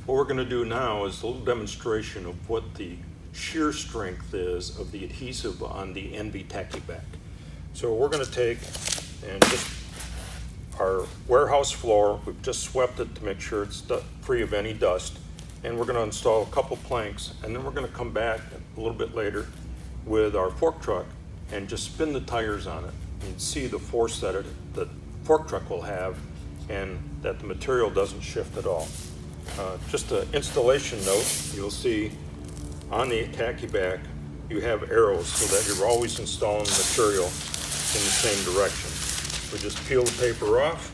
What we're going to do now is a little demonstration of what the shear strength is of the adhesive on the ENVEE Tacky back. So we're going to take and just our warehouse floor, we've just swept it to make sure it's free of any dust, and we're going to install a couple planks, and then we're going to come back a little bit later with our fork truck and just spin the tires on it and see the force that the fork truck will have and that the material doesn't shift at all. Just an installation note, you'll see on the tacky back you have arrows so that you're always installing the material in the same direction. We just peel the paper off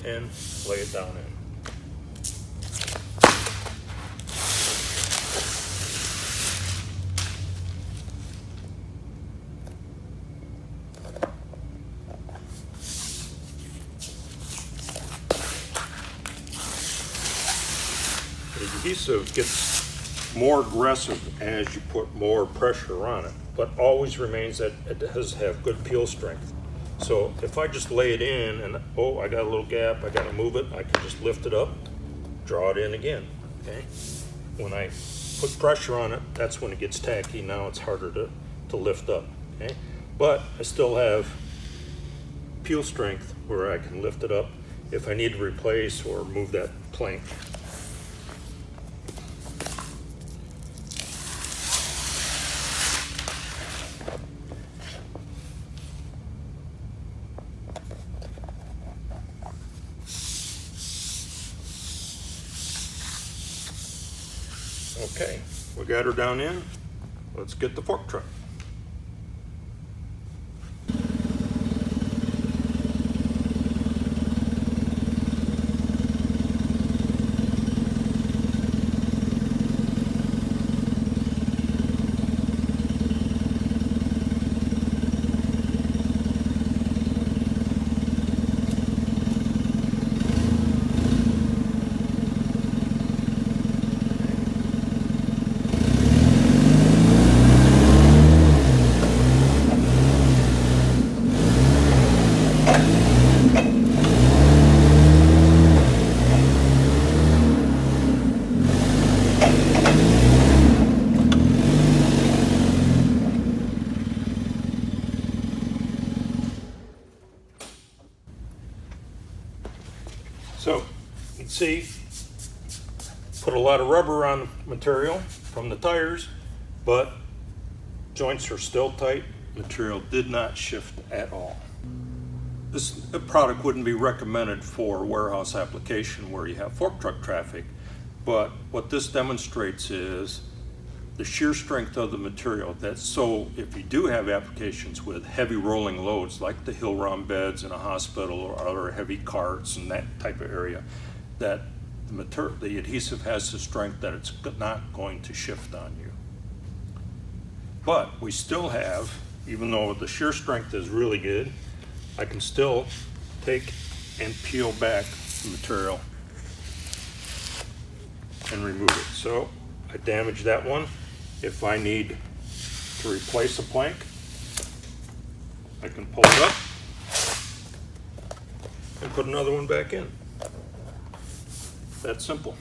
and lay it down in. The adhesive gets more aggressive as you put more pressure on it, but always remains that it does have good peel strength. So if I just lay it in and, oh, I got a little gap, I got to move it, I can just lift it up, draw it in again, okay? When I put pressure on it, that's when it gets tacky. Now it's harder to lift up, okay? But I still have peel strength where I can lift it up if I need to replace or move that plank. Okay, we got her down in. Let's get the fork truck. So you can see, put a lot of rubber on the material from the tires, but joints are still tight. Material did not shift at all. This product wouldn't be recommended for warehouse application where you have fork truck traffic, but what this demonstrates is the shear strength of the material. That's so if you do have applications with heavy rolling loads like the hill round beds in a hospital or other heavy carts and that type of area, that the adhesive has the strength that it's not going to shift on you. But we still have, even though the shear strength is really good, I can still take and peel back the material and remove it. So I damaged that one. If I need to replace a plank, I can pull it up and put another one back in. That simple.